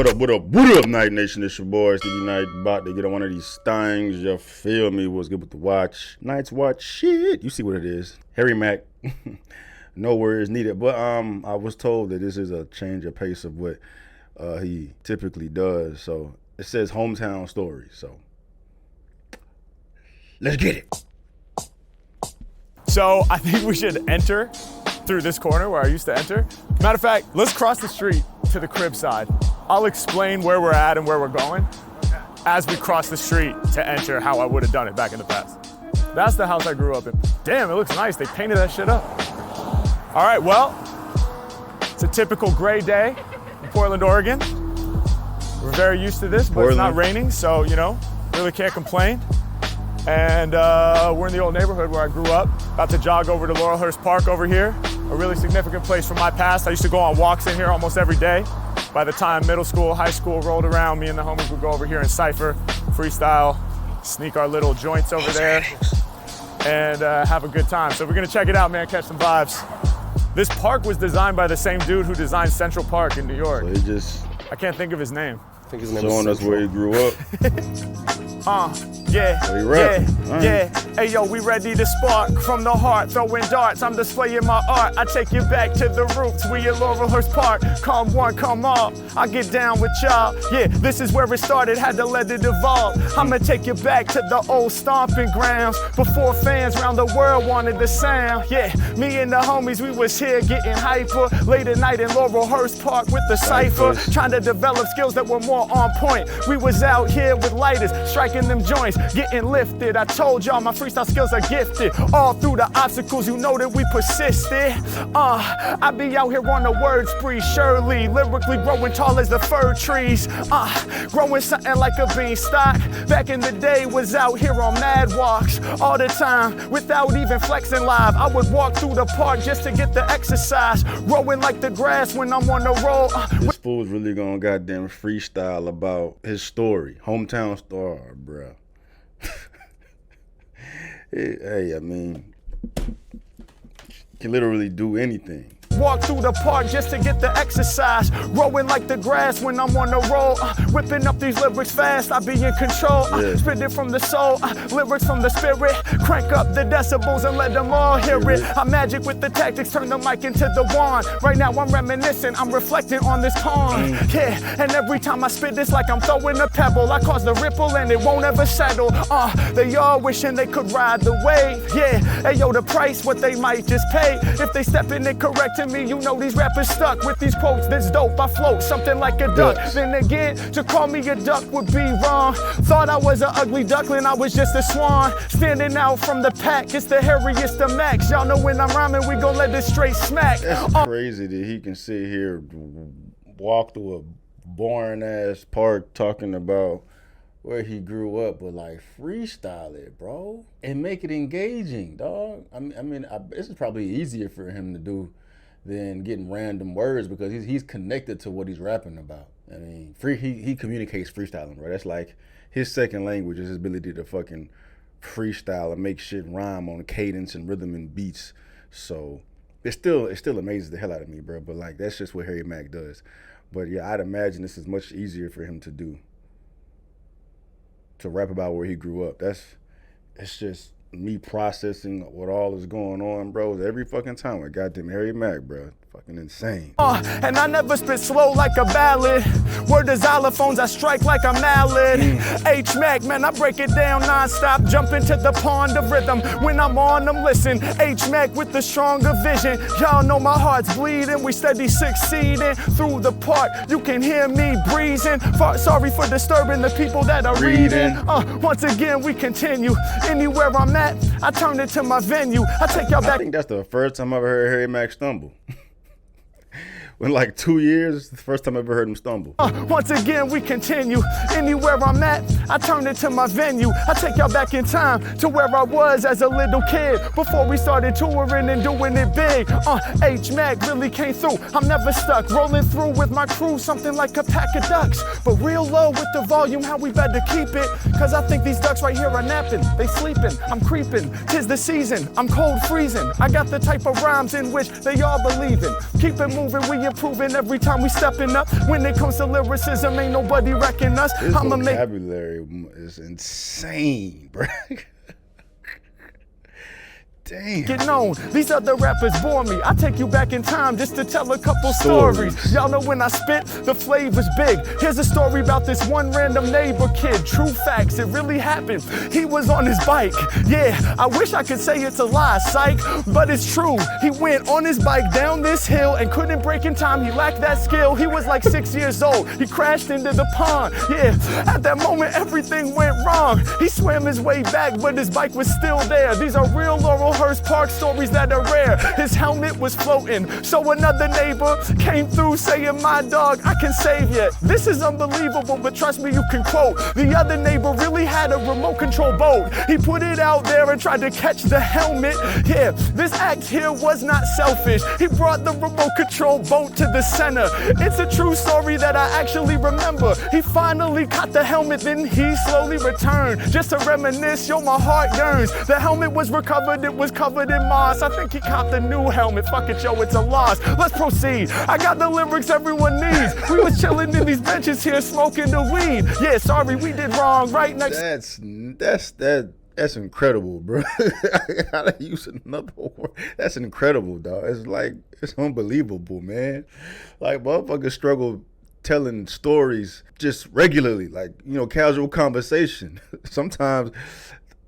What up, Night Nation? It's your boy, Stevie Knight, about to get on one of these things. You feel me? What's good with the watch? Night's watch shit. You see what it is. Harry Mack. No words needed. But I was told that this is a change of pace of what he typically does. So it says hometown story. So let's get it. So I think we should enter through this corner where I used to enter. Matter of fact, let's cross the street to the crib side. I'll explain where we're at and where we're going as we cross the street to enter how I would have done it back in the past. That's the house I grew up in. Damn, it looks nice. They painted that shit up. All right, well, it's a typical gray day in Portland, Oregon. We're very used to this, but It's not raining, so, you know, really can't complain. And we're in the old neighborhood where I grew up. About to jog over to Laurelhurst Park over here. A really significant place from my past. I used to go on walks in here almost every day. By the time middle school, high school rolled around, me and the homies would go over here and cypher, freestyle, sneak our little joints over there, and have a good time. So we're gonna check it out, man, catch some vibes. This park was designed by the same dude who designed Central Park in New York. So I can't think of his name. I think his name is showing us where he grew up. Yeah. Hey yo, we ready to spark from the heart, throwing darts. I'm displaying my art. I take you back to the roots. We at Laurelhurst Park. Come one, come all. I get down with y'all. Yeah, this is where it started. Had to let it evolve. I'ma take you back to the old stomping grounds before fans around the world wanted the sound. Yeah, me and the homies, we was here getting hyper. Late at night in Laurelhurst Park with the cypher, trying to develop skills that were more on point. We was out here with lighters, striking them joints, getting lifted. I told y'all my freestyle skills are gifted. All through the obstacles, you know that we persisted. I be out here on the word spree, surely lyrically growing tall as the fir trees. Growing something like a beanstalk. Back in the day, was out here on mad walks all the time without even flexing live. I would walk through the park just to get the exercise, growing like the grass when I'm on the roll. This fool's really gonna goddamn freestyle about his story, hometown story, bruh. Hey, I mean, you can literally do anything. Walk through the park just to get the exercise, growing like the grass when I'm on the roll. Whipping up these lyrics fast, I be in control. Spit it from the soul, lyrics from the spirit. Crank up the decibels and let them all hear it. I magic with the tactics, turn the mic into the wand. Right now I'm reminiscing, I'm reflecting on this pond. Yeah, and every time I spit this like I'm throwing a pebble. I cause the ripple and it won't ever settle. They all wishing they could ride the wave. Yeah, hey yo, the price, what they might just pay if they step in it correct. To me, you know these rappers stuck with these quotes that's dope. I float something like a duck. Then again, to call me a duck would be wrong. Thought I was an ugly duckling, I was just a swan. Standing out from the pack, it's the hairiest of Max. Y'all know when I'm rhyming, we gon' let this straight smack. That's crazy that he can sit here, walk through a boring ass park talking about where he grew up, but like freestyle it, bro, and make it engaging, dog. I mean, this is probably easier for him to do than getting random words because he's connected to what he's rapping about. I mean, he communicates freestyling, bro. That's like his second language is his ability to fucking freestyle and make shit rhyme on cadence and rhythm and beats. So it still amazes the hell out of me, bro. But like that's just what Harry Mack does. But yeah, I'd imagine this is much easier for him to do, to rap about where he grew up. It's just me processing what all is going on, bro, every fucking time with goddamn Harry Mack, bro. Fucking insane. And I never spit slow like a ballad. Word to xylophones, I strike like a mallet. H Mack, man, I break it down non-stop. Jump into the pond of rhythm. When I'm on them, listen. H Mack with the stronger vision. Y'all know my heart's bleeding. We steady succeeding. Through the park, you can hear me breezing. Sorry for disturbing the people that are reading. Once again, we continue. Anywhere I'm at, I turn it to my venue. I take y'all back. I think that's the first time I ever heard Harry Mack stumble. In like 2 years, the first time I ever heard him stumble. Once again, we continue. Anywhere I'm at, I turn it to my venue. I take y'all back in time to where I was as a little kid before we started touring and doing it big. H Mack really came through. I'm never stuck. Rolling through with my crew, something like a pack of ducks. But real low with the volume, how we better keep it. Cause I think these ducks right here are napping. They sleeping, I'm creeping. 'Tis the season, I'm cold freezing. I got the type of rhymes in which they all believe in. Keep it moving, we improving every time we stepping up. When it comes to lyricism, ain't nobody wrecking us. His vocabulary is insane, bro. Damn. Get known. These other rappers bore me. I take you back in time just to tell a couple stories. Y'all know when I spit, the flavor's big. Here's a story about this one random neighbor kid. True facts, it really happened. He was on his bike. Yeah, I wish I could say it's a lie, psych, but it's true. He went on his bike down this hill and couldn't brake in time. He lacked that skill. He was like 6 years old. He crashed into the pond. Yeah, at that moment, everything went wrong. He swam his way back, but his bike was still there. These are real Laurelhurst Park stories that are rare. His helmet was floating, so another neighbor came through saying, my dog, I can save you. This is unbelievable, but trust me, you can quote. The other neighbor really had a remote control boat. He put it out there and tried to catch the helmet. Yeah, this act here was not selfish. He brought the remote control boat to the center. It's a true story that I actually remember. He finally caught the helmet, then he slowly returned. Just to reminisce, yo, my heart yearns. The helmet was recovered, it was covered in moss. I think he copped a new helmet. Fuck it, yo, it's a loss. Let's proceed. I got the lyrics everyone needs. We was chilling in these benches here smoking the weed. Yeah, sorry, we did wrong. Right next. That's incredible, bro. I gotta use another word. That's incredible, dog. It's unbelievable, man. Like, motherfuckers struggle telling stories just regularly, like, casual conversation. Sometimes,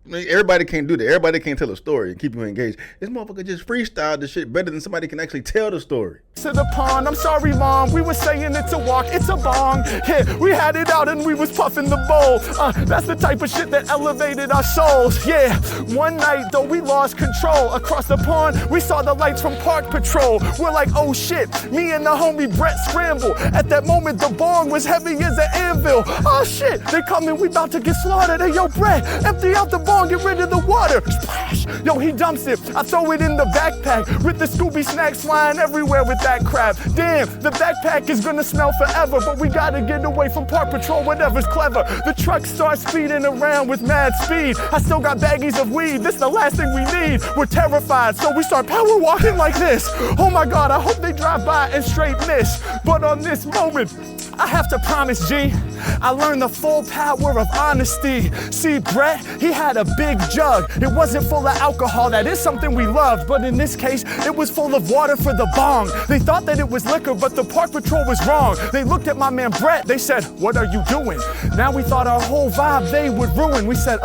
I mean, everybody can't do that. Everybody can't tell a story and keep you engaged. This motherfucker just freestyled the shit better than somebody can actually tell the story. To the pond, I'm sorry, mom. We were saying it's a walk, it's a bong. Yeah, we had it out and we was puffing the bowl. That's the type of shit that elevated our souls. Yeah, one night though we lost control. Across the pond, we saw the lights from Park Patrol. We're like, oh shit. Me and the homie Brett scramble. At that moment, the bong was heavy as an anvil. Oh shit, they coming, we about to get slaughtered. Hey, yo, Brett, empty out the bong, get rid of the water. Splash. Yo, he dumps it. I throw it in the backpack with the Scooby snacks flying everywhere with that crap. Damn, the backpack is gonna smell forever, but we gotta get away from Park Patrol, whatever's clever. The truck starts speeding around with mad speed. I still got baggies of weed, this the last thing we need. We're terrified, so we start power walking like this. Oh my God, I hope they drive by and straight miss. But on this moment, I have to promise, G, I learned the full power of honesty. See, Brett, he had a big jug. It wasn't full of alcohol, that is something we loved, but in this case, it was full of water for the bong. They thought that it was liquor, but the Park Patrol was wrong. They looked at my man Brett, they said, what are you doing? Now we thought our whole vibe they would ruin. We said,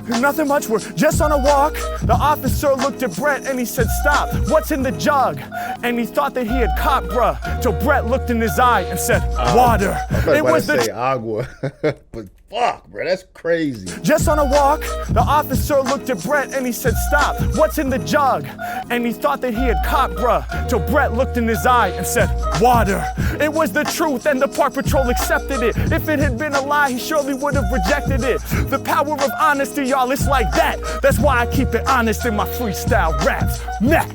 nothing much, we're just on a walk. The officer looked at Brett and he said, stop, what's in the jug? And he thought that he had caught, bruh, till Brett looked in his eye and said, water. It was the agua, but fuck, bro, that's crazy. Just on a walk, the officer looked at Brett and he said, stop, what's in the jug? And he thought that he had caught, bruh, till Brett looked in his eye and said, water. It was the truth and the Park Patrol accepted it. If it had been a lie, he surely would have rejected it. The power of honesty, y'all, it's like that. That's why I keep it honest in my freestyle raps. Mack.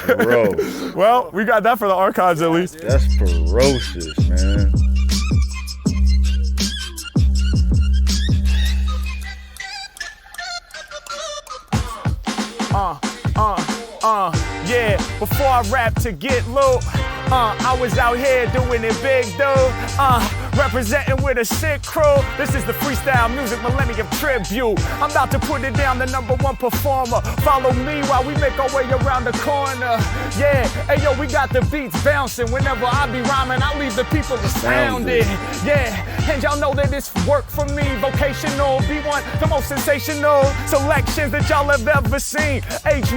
Bro. Well, we got that for the archives at least. That's ferocious, man. Yeah, before I rap to get low, I was out here doing it big, dude. Representing with a sick crew. This is the Freestyle Music Millennium Tribute. I'm about to put it down, the #1 performer. Follow me while we make our way around the corner. Yeah, hey yo, we got the beats bouncing. Whenever I be rhyming, I leave the people astounded. Yeah, and y'all know that it's work for me. Vocational, B1, the most sensational selections that y'all have ever seen.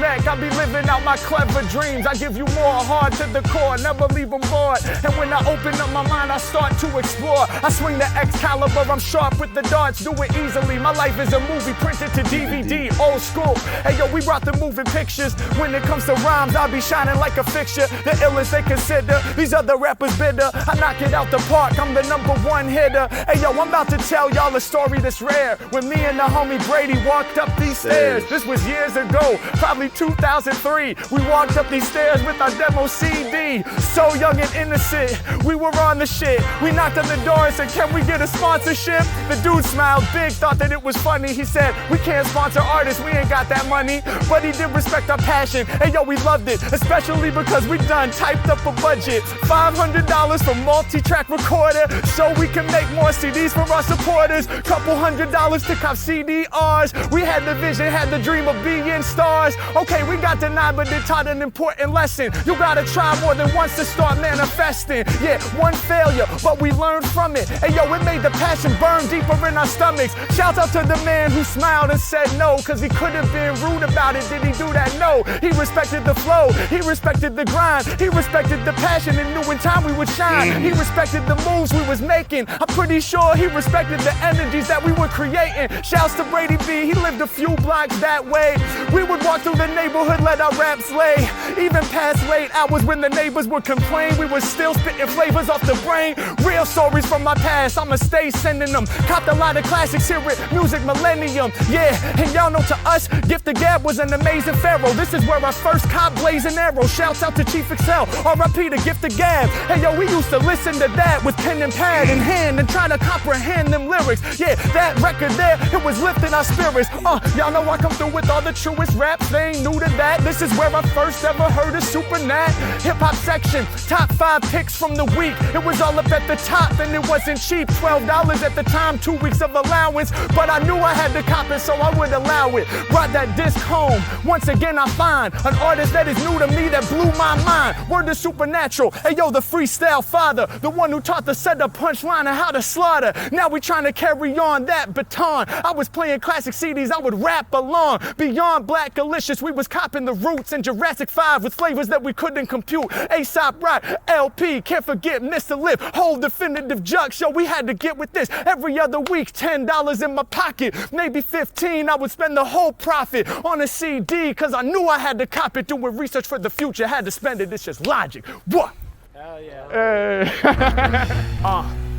Mack, I be living out my clever dreams. I give you more hard to the core, never leave them bored. And when I open up my mind, I start to explore. I swing the Excalibur, I'm sharp with the darts, do it easily. My life is a movie printed to DVD, old school. Hey yo, we brought the moving pictures. When it comes to rhymes, I'll be shining like a fixture. The illest they consider, these other rappers bitter. I knock it out the park, I'm the #1 hitter. Hey yo, I'm about to tell y'all a story that's rare. When me and the homie Brady walked up these stairs. This was years ago, probably 2003. We walked up these stairs with our demo CD. So young and innocent, we were on the shit. We knocked on the the door and said, can we get a sponsorship? The dude smiled big, thought that it was funny. He said, we can't sponsor artists, we ain't got that money. But he did respect our passion, and yo, we loved it, especially because we done typed up a budget. $500 for multi-track recorder, so we can make more CDs for our supporters. Couple $100 to cop CDRs. We had the vision, had the dream of being stars. Okay, we got denied, but it taught an important lesson. You gotta try more than once to start manifesting. Yeah, one failure, but we learned from it. And yo, it made the passion burn deeper in our stomachs. Shout out to the man who smiled and said no, cause he could have been rude about it. Did he do that? No. He respected the flow, he respected the grind, he respected the passion and knew in time we would shine. He respected the moves we was making. I'm pretty sure he respected the energies that we were creating. Shouts to Brady B, he lived a few blocks that way. We would walk through the neighborhood, let our raps lay. Even past late hours when the neighbors would complain, we were still spitting flavors off the brain. Real stories from my past, I'ma stay sending them. Copped a lot of classics here at Music Millennium. Yeah, and y'all know to us, Gift the Gab was an amazing pharaoh. This is where our first cop blazing arrow. Shouts out to Chief Excel, R.I.P. to Gift the Gab. Hey yo, we used to listen to that with pen and pad in hand and try to comprehend them lyrics. Yeah, that record there, it was lifting our spirits. Y'all know I come through with all the truest raps, they ain't new to that. This is where I first ever heard of Super Nat. Hip hop section, top 5 picks from the week. It was all up at the top and it wasn't cheap. $12 at the time, 2 weeks of allowance. But I knew I had to cop it, so I would allow it. Brought that disc home. Once again I find an artist that is new to me that blew my mind. Word to Supernatural. Hey yo, the freestyle father, the one who taught the setup, punchline, and how to slaughter. Now we trying to carry on that baton. I was playing classic CDs, I would rap along. Beyond Black Delicious, we was copping the Roots and Jurassic 5 with flavors that we couldn't compute. Aesop Rock, LP, can't forget Mr. Lip, whole definitive jug show. We had to get with this every other week. $10 in my pocket, maybe 15. I would spend the whole profit on a CD, cause I knew I had to cop it. Doing research for the future, had to spend it. It's just logic. What? Hell yeah.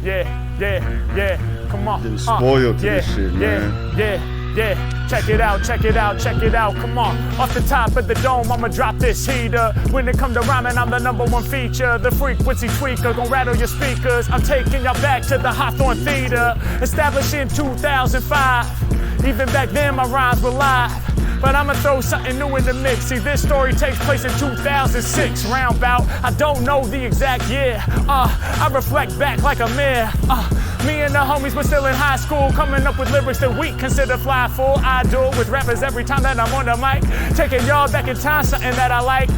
Yeah. Come on. Getting spoiled to this shit, man. Yeah. Check it out. Come on. Off the top of the dome, I'ma drop this heater. When it come to rhyming, I'm the #1 feature. The frequency tweaker, gon' rattle your speakers. I'm taking y'all back to the Hawthorne Theatre, established in 2005. Even back then, my rhymes were live. But I'ma throw something new in the mix. See, this story takes place in 2006, roundabout. I don't know the exact year. I reflect back like a mirror. Me and the homies were still in high school, coming up with lyrics that we consider fly full. I do it with rappers every time that I'm on the mic. Taking y'all back in time, something that I like.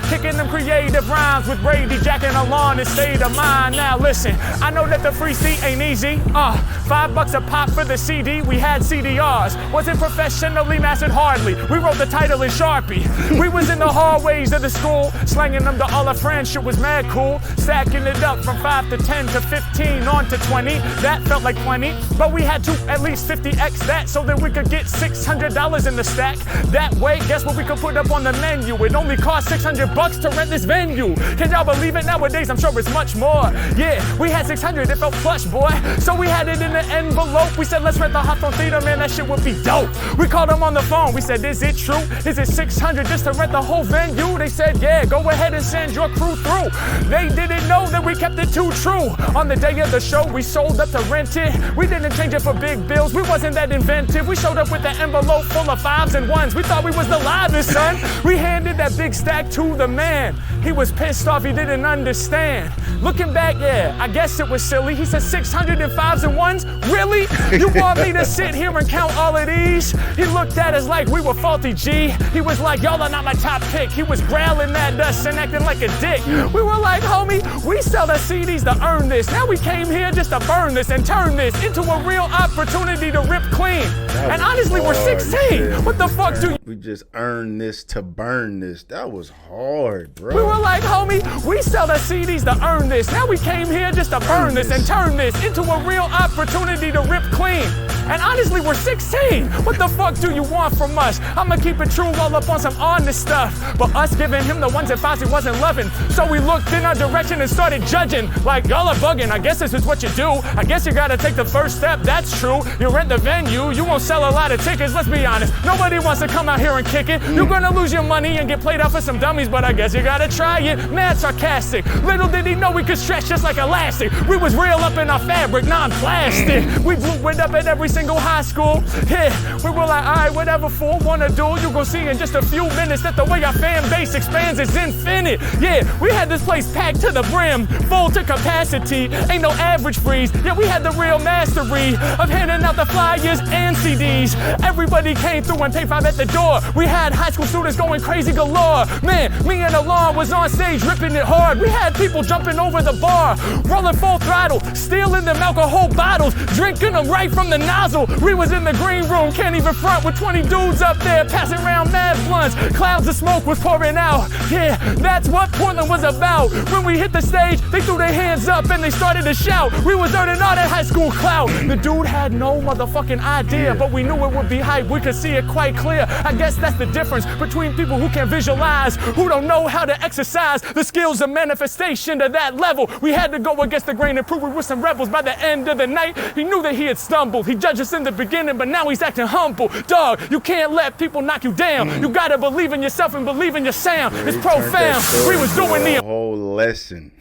Kicking them creative rhymes with Brady, jacking along and state of mind. Now listen, I know that the free seat ain't easy. $5 a pop for the CD, we had CDRs. Wasn't professionally mastered hardly. We wrote the title in Sharpie. We was in the hallways of the school, slanging them to all our friends, shit was mad cool. Stacking it up from 5 to 10 to 15 on to 20. That felt like plenty, but we had to at least 50x that so that we could get $600 in the stack. That way, guess what we could put up on the menu? It only cost $600 to rent this venue. Can y'all believe it? Nowadays, I'm sure it's much more. Yeah, we had 600, it felt plush, boy. So we had it in an envelope. We said, let's rent the Hawthorne Theatre, man, that shit would be dope. We called them on the phone. We said, is it true? Is it 600 just to rent the whole venue? They said, yeah, go ahead and send your crew through. They didn't know that we kept it too true. On the day of the show, we sold up to rent it. We didn't change it for big bills. We wasn't that inventive. We showed up with an envelope full of 5s and 1s. We thought we was the livest, son. We handed that big stack to the man. He was pissed off, he didn't understand. Looking back, yeah, I guess it was silly. He said 605s and 1s? Really? You want me to sit here and count all of these? He looked at us like we were faulty, G. He was like, y'all are not my top pick. He was growling at us and acting like a dick. We were like, homie, we sell the CDs to earn this. Now we came here just to burn this and turn this into a real opportunity to rip clean. And honestly, we're 16. What the fuck do you... We just earned this to burn this. That was hard, bro. We were like, homie, we sell the CDs to earn this. Now we came here just to burn this and turn this into a real opportunity to rip clean. And honestly, we're 16. What the fuck do you want from us? I'ma keep it true, all up on some honest stuff. But us giving him the ones that Fozzie wasn't loving. So we looked in our direction and started judging. Like, y'all are bugging, I guess this is what you do. I guess you gotta take the first step, that's true. You rent the venue, you won't sell a lot of tickets, let's be honest. Nobody wants to come out here and kick it. You're gonna lose your money and get played out for some dummies, but I guess you gotta try it. Mad sarcastic. Little did he know we could stretch just like elastic. We was real up in our fabric, non-plastic. We blew it up at every single high school. Yeah, we were like, alright, whatever fool wanna do, you gon' see in just a few minutes that the way our fan base expands is infinite. Yeah, we had this place packed to the brim, full to capacity. Ain't no average freeze. Yeah, we had the real mastery of handing out the flyers and CDs. Everybody came through and paid $5 at the door. We had high school students going crazy galore. Man, me and Alon was on stage ripping it hard. We had people jumping over the bar, rolling full throttle, stealing them alcohol bottles, drinking them right from the nozzle. We was in the green room, can't even front, with 20 dudes up there passing around mad blunts. Clouds of smoke was pouring out. Yeah, that's what Portland was about. When we hit the stage, they threw their hands up and they started to shout. We was earning all that high school clout. The dude had no motherfucking idea, but we knew it would be hype. We could see it quite clear. I guess that's the difference between people who can visualize, who don't know how to exercise the skills of manifestation to that level. We had to go against the grain and prove we were some rebels. By the end of the night, he knew that he had stumbled. He judged us in the beginning, but now he's acting humble. Dog, you can't let people knock you down. You gotta believe in yourself and believe in your sound. It's profound. We was doing the whole lesson.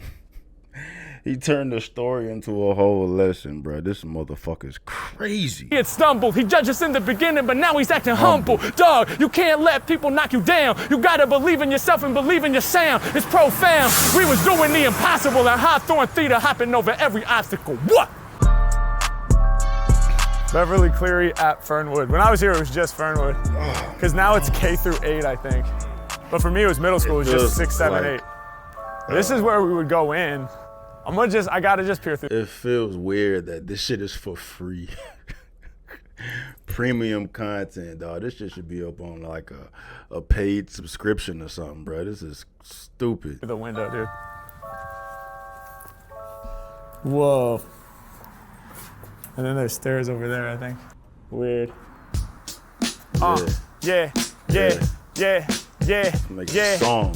He turned the story into a whole lesson, bro. This motherfucker's crazy. He had stumbled. He judged us in the beginning, but now he's acting humble. Dog, you can't let people knock you down. You gotta believe in yourself and believe in your sound. It's profound. We was doing the impossible at Hawthorne Theatre, hopping over every obstacle. What? Beverly Cleary at Fernwood. When I was here, it was just Fernwood. Because now it's K through 8, I think. But for me, it was middle school. It was just 6, 7, 8. This is where we would go in. I gotta just peer through. It feels weird that this shit is for free. Premium content, dog. This shit should be up on like a paid subscription or something, bro. This is stupid. The window, dude. Whoa. And then there's stairs over there, I think. Weird. Yeah. Make a song.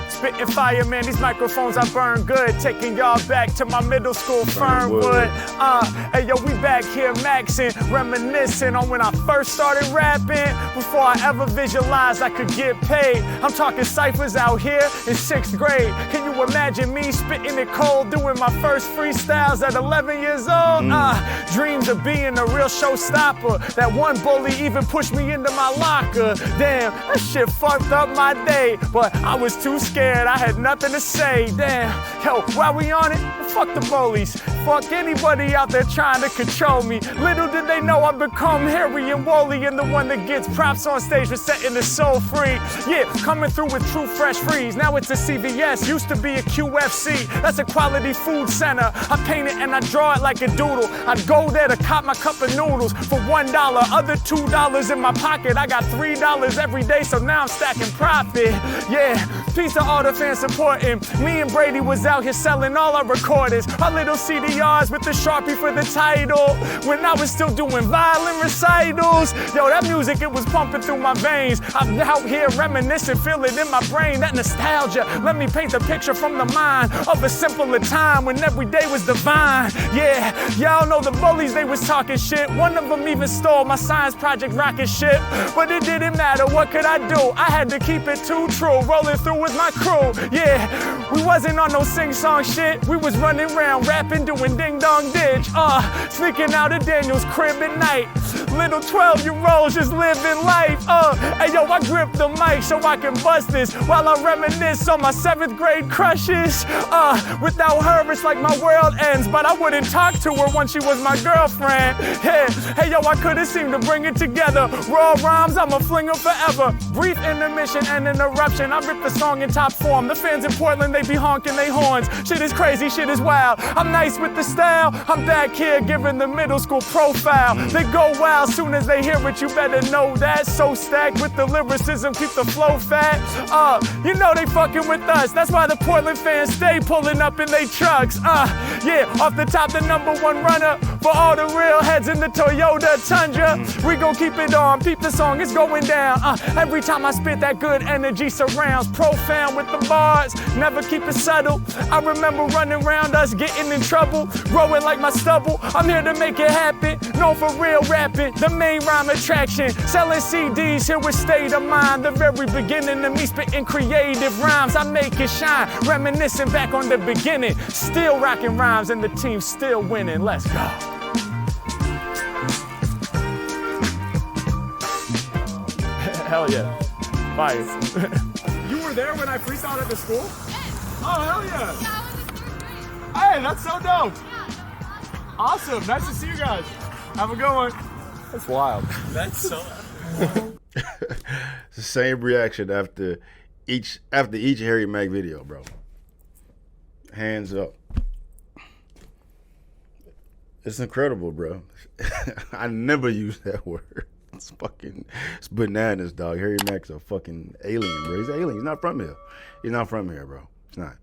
Spitting fire, man, these microphones I burn good. Taking y'all back to my middle school, Fernwood. Hey yo, we back here maxing, reminiscing on when I first started rapping. Before I ever visualized I could get paid. I'm talking ciphers out here in 6th grade. Can you imagine me spitting it cold, doing my first freestyles at 11 years old? Dreams of being a real showstopper. That one bully even pushed me into my locker. Damn, that shit fucked up my day, but I was too scared. I had nothing to say. Damn, yo, while we on it, fuck the bullies. Fuck anybody out there trying to control me. Little did they know I've become hairy and woolly and the one that gets props on stage for setting the soul free. Yeah, coming through with true fresh freeze. Now it's a CVS, used to be a QFC. That's a quality food center. I paint it and I draw it like a doodle. I'd go there to cop my cup of noodles for $1, other $2 in my pocket. I got $3 every day, so now I'm stacking profit. Yeah, peace to all the fans supporting. Me and Brady was out here selling all our recordings. Our little CDRs with the Sharpie for the title. When I was still doing violin recitals. Yo, that music, it was pumping through my veins. I'm out here reminiscing, feel it in my brain. That nostalgia, let me paint the picture from the mind of a simpler time when every day was divine. Yeah, y'all know the bullies, they was talking shit. One of them even stole my science project rocket ship. But it didn't matter, what could I do? I had to keep it too true, rolling through with my crew. Yeah, we wasn't on no sing-song shit. We was running around, rapping, doing ding-dong ditch. Sneaking out of Daniel's crib at night. Little 12-year-olds just living life. Hey yo, I grip the mic so I can bust this while I reminisce on my 7th grade crushes. Without her, it's like my world ends, but I wouldn't talk to her once she was my girlfriend. Yeah, hey yo, I couldn't seem to bring it together. Raw rhymes, I'ma fling them forever. Brief intermission and interruption. I rip the song in top form. The fans in Portland, they be honking their horns. Shit is crazy, shit is wild. I'm nice with the style. I'm back here giving the middle school profile. They go wild soon as they hear it, you better know that. So stacked with the lyricism, keep the flow fat. You know they fucking with us. That's why the Portland fans stay pulling up in they trucks. Yeah, off the top, the #1 runner for all the real heads. dads in the Toyota Tundra. We gon' keep it on, peep the song, it's going down. Every time I spit, that good energy surrounds. Profound with the bars, never keep it subtle. I remember running around us, getting in trouble, growing like my stubble. I'm here to make it happen, known for real rapping, the main rhyme attraction. Selling CDs here with State of Mind, the very beginning of me spitting creative rhymes. I make it shine, reminiscing back on the beginning. Still rocking rhymes and the team still winning. Let's go. Hell yeah. Fire. You were there when I freestyled at the school? Oh, hell yeah. Hey, that's so dope. Awesome. Nice to see you guys. Have a good one. That's wild. That's so It's the same reaction after each Harry Mack video, bro. Hands up. It's incredible, bro. I never use that word. It's bananas, dog. Harry Mack's a fucking alien, bro. He's an alien. He's not from here. He's not from here, bro. He's not.